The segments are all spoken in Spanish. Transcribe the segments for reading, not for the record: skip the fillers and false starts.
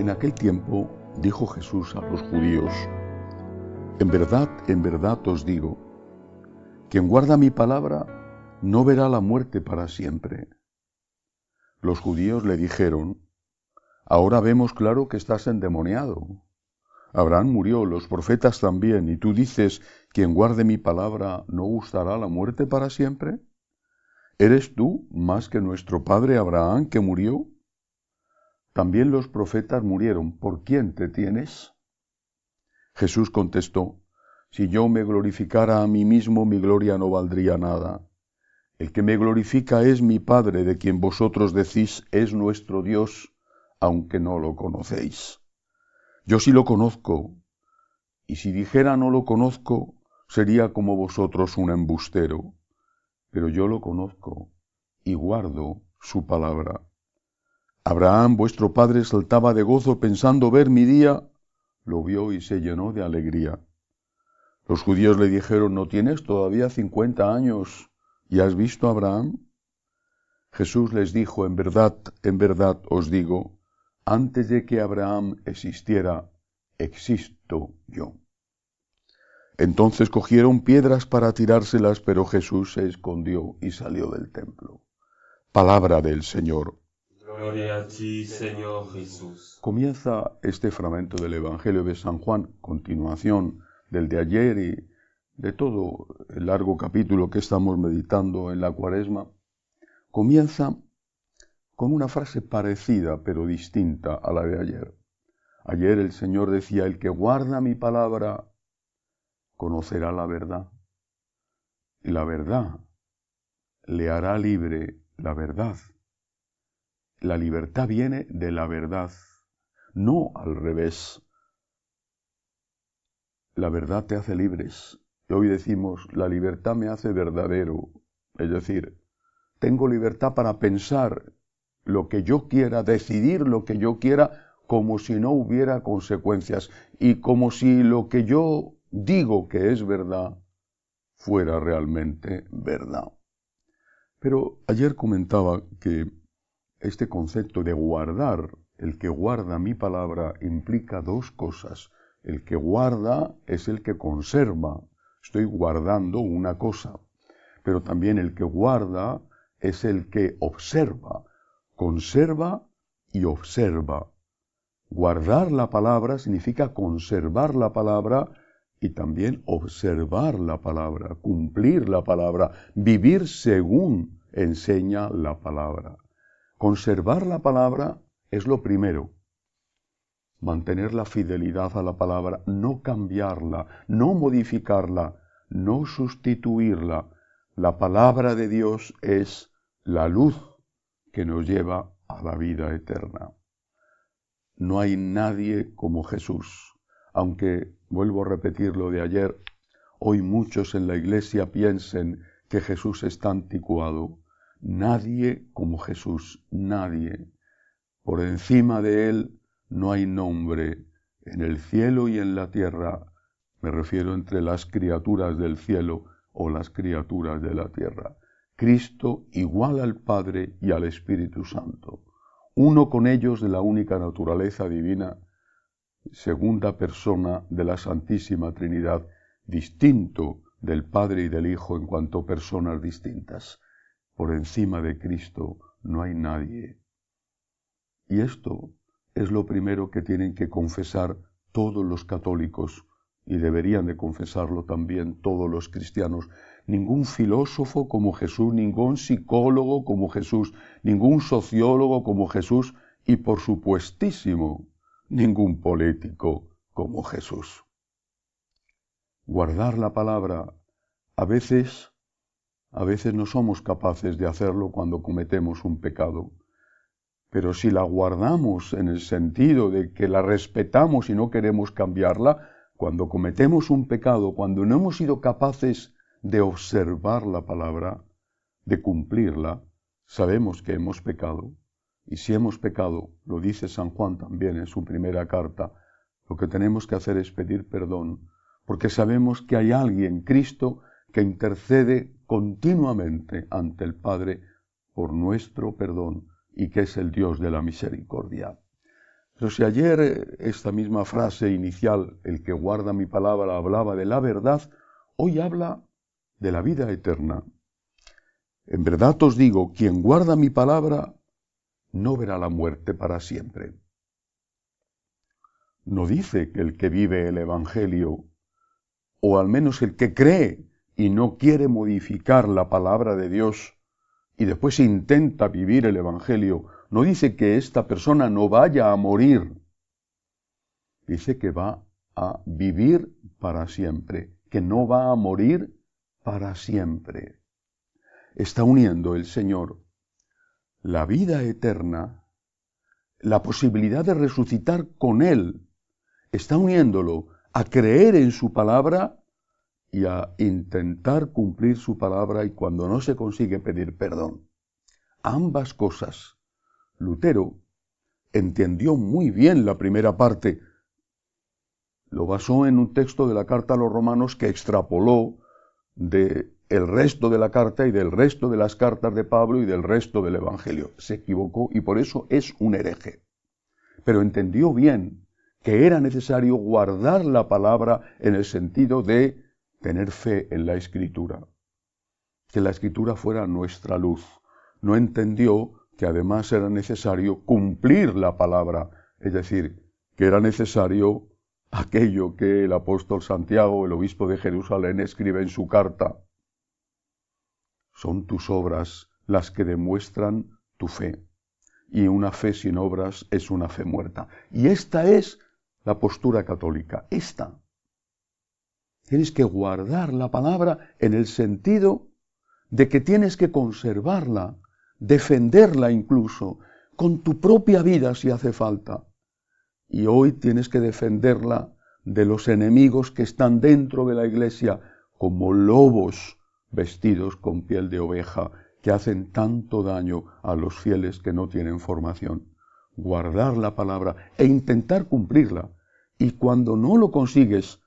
En aquel tiempo dijo Jesús a los judíos: en verdad os digo, quien guarda mi palabra no verá la muerte para siempre. Los judíos le dijeron: ahora vemos claro que estás endemoniado. Abraham murió, los profetas también, y tú dices: quien guarde mi palabra no gustará la muerte para siempre. ¿Eres tú más que nuestro padre Abraham, que murió? También los profetas murieron. ¿Por quién te tienes? Jesús contestó: si yo me glorificara a mí mismo, mi gloria no valdría nada. El que me glorifica es mi Padre, de quien vosotros decís es nuestro Dios, aunque no lo conocéis. Yo sí lo conozco, y si dijera no lo conozco, sería como vosotros un embustero. Pero yo lo conozco y guardo su palabra. Abraham, vuestro padre, saltaba de gozo pensando ver mi día. Lo vio y se llenó de alegría. Los judíos le dijeron: ¿no tienes todavía 50 años y has visto a Abraham? Jesús les dijo: en verdad os digo, antes de que Abraham existiera, existo yo. Entonces cogieron piedras para tirárselas, pero Jesús se escondió y salió del templo. Palabra del Señor. Gloria a ti, Señor Jesús. Comienza este fragmento del Evangelio de San Juan, continuación del de ayer y de todo el largo capítulo que estamos meditando en la Cuaresma. Comienza con una frase parecida pero distinta a la de ayer. Ayer el Señor decía: el que guarda mi palabra conocerá la verdad, y la verdad le hará libre. La verdad, la libertad viene de la verdad, no al revés. La verdad te hace libres. Y hoy decimos: la libertad me hace verdadero. Es decir, tengo libertad para pensar lo que yo quiera, decidir lo que yo quiera, como si no hubiera consecuencias y como si lo que yo digo que es verdad fuera realmente verdad. Pero ayer comentaba que este concepto de guardar, el que guarda mi palabra, implica dos cosas. El que guarda es el que conserva. Estoy guardando una cosa. Pero también el que guarda es el que observa. Conserva y observa. Guardar la palabra significa conservar la palabra y también observar la palabra, cumplir la palabra, vivir según enseña la palabra. Conservar la palabra es lo primero. Mantener la fidelidad a la palabra, no cambiarla, no modificarla, no sustituirla. La palabra de Dios es la luz que nos lleva a la vida eterna. No hay nadie como Jesús. Aunque, vuelvo a repetir lo de ayer, hoy muchos en la iglesia piensen que Jesús está anticuado. Nadie como Jesús, nadie. Por encima de él no hay nombre en el cielo y en la tierra. Me refiero entre las criaturas del cielo o las criaturas de la tierra. Cristo igual al Padre y al Espíritu Santo. Uno con ellos de la única naturaleza divina, segunda persona de la Santísima Trinidad, distinto del Padre y del Hijo en cuanto personas distintas. Por encima de Cristo no hay nadie. Y esto es lo primero que tienen que confesar todos los católicos, y deberían de confesarlo también todos los cristianos. Ningún filósofo como Jesús, ningún psicólogo como Jesús, ningún sociólogo como Jesús, y por supuestísimo, ningún político como Jesús. Guardar la palabra, a veces no somos capaces de hacerlo cuando cometemos un pecado. Pero si la guardamos en el sentido de que la respetamos y no queremos cambiarla, cuando cometemos un pecado, cuando no hemos sido capaces de observar la palabra, de cumplirla, sabemos que hemos pecado. Y si hemos pecado, lo dice San Juan también en su primera carta, lo que tenemos que hacer es pedir perdón, porque sabemos que hay alguien, Cristo, que intercede continuamente ante el Padre por nuestro perdón, y que es el Dios de la misericordia. Pero si ayer esta misma frase inicial, el que guarda mi palabra, hablaba de la verdad, hoy habla de la vida eterna. En verdad os digo, quien guarda mi palabra no verá la muerte para siempre. No dice que el que vive el Evangelio, o al menos el que cree y no quiere modificar la palabra de Dios, y después intenta vivir el Evangelio, no dice que esta persona no vaya a morir. Dice que va a vivir para siempre, que no va a morir para siempre. Está uniendo el Señor la vida eterna, la posibilidad de resucitar con Él. Está uniéndolo a creer en su palabra y a intentar cumplir su palabra, y cuando no se consigue, pedir perdón. Ambas cosas. Lutero entendió muy bien la primera parte. Lo basó en un texto de la carta a los romanos que extrapoló del resto de la carta y del resto de las cartas de Pablo y del resto del Evangelio. Se equivocó y por eso es un hereje. Pero entendió bien que era necesario guardar la palabra en el sentido de tener fe en la Escritura, que la Escritura fuera nuestra luz. No entendió que además era necesario cumplir la palabra, es decir, que era necesario aquello que el apóstol Santiago, el obispo de Jerusalén, escribe en su carta. Son tus obras las que demuestran tu fe, y una fe sin obras es una fe muerta. Y esta es la postura católica, esta. Tienes que guardar la palabra en el sentido de que tienes que conservarla, defenderla incluso, con tu propia vida si hace falta. Y hoy tienes que defenderla de los enemigos que están dentro de la Iglesia, como lobos vestidos con piel de oveja, que hacen tanto daño a los fieles que no tienen formación. Guardar la palabra e intentar cumplirla. Y cuando no lo consigues,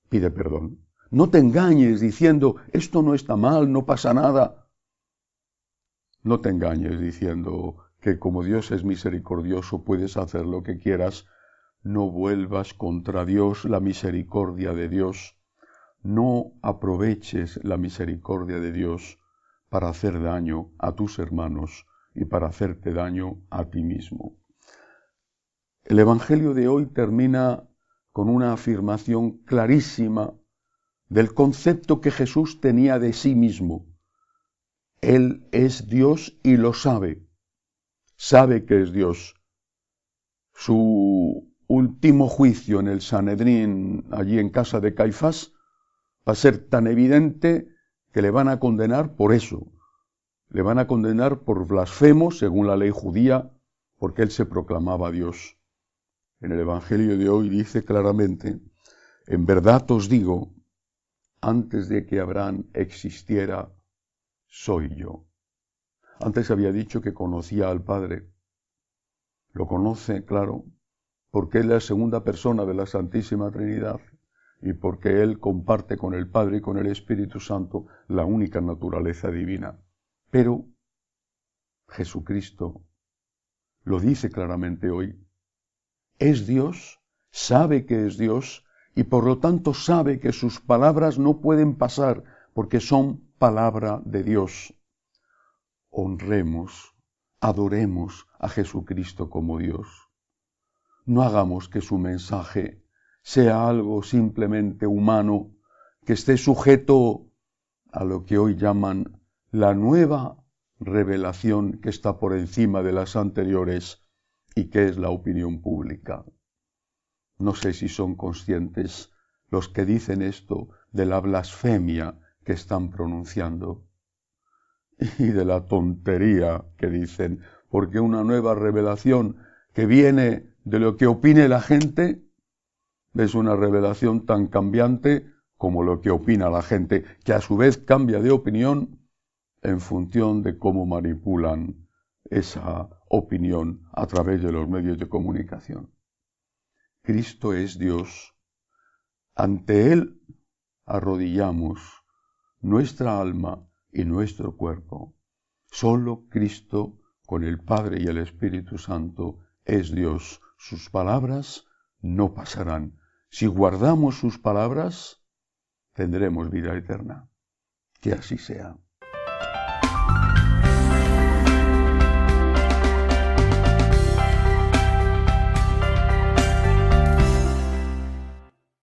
pide perdón. No te engañes diciendo, esto no está mal, no pasa nada. No te engañes diciendo que como Dios es misericordioso puedes hacer lo que quieras. No vuelvas contra Dios, la misericordia de Dios. No aproveches la misericordia de Dios para hacer daño a tus hermanos y para hacerte daño a ti mismo. El Evangelio de hoy termina con una afirmación clarísima del concepto que Jesús tenía de sí mismo. Él es Dios y lo sabe. Sabe que es Dios. Su último juicio en el Sanedrín, allí en casa de Caifás, va a ser tan evidente que le van a condenar por eso. Le van a condenar por blasfemo, según la ley judía, porque él se proclamaba Dios. En el Evangelio de hoy dice claramente, en verdad os digo, antes de que Abraham existiera, soy yo. Antes había dicho que conocía al Padre. Lo conoce, claro, porque es la segunda persona de la Santísima Trinidad y porque Él comparte con el Padre y con el Espíritu Santo la única naturaleza divina. Pero Jesucristo lo dice claramente hoy. Es Dios, sabe que es Dios y por lo tanto sabe que sus palabras no pueden pasar porque son palabra de Dios. Honremos, adoremos a Jesucristo como Dios. No hagamos que su mensaje sea algo simplemente humano, que esté sujeto a lo que hoy llaman la nueva revelación que está por encima de las anteriores y que es la opinión pública. No sé si son conscientes los que dicen esto de la blasfemia que están pronunciando y de la tontería que dicen, porque una nueva revelación que viene de lo que opine la gente es una revelación tan cambiante como lo que opina la gente, que a su vez cambia de opinión en función de cómo manipulan esa opinión a través de los medios de comunicación. Cristo es Dios. Ante Él arrodillamos nuestra alma y nuestro cuerpo. Solo Cristo, con el Padre y el Espíritu Santo, es Dios sus palabras no pasarán. Si guardamos sus palabras, tendremos vida eterna. Que así sea.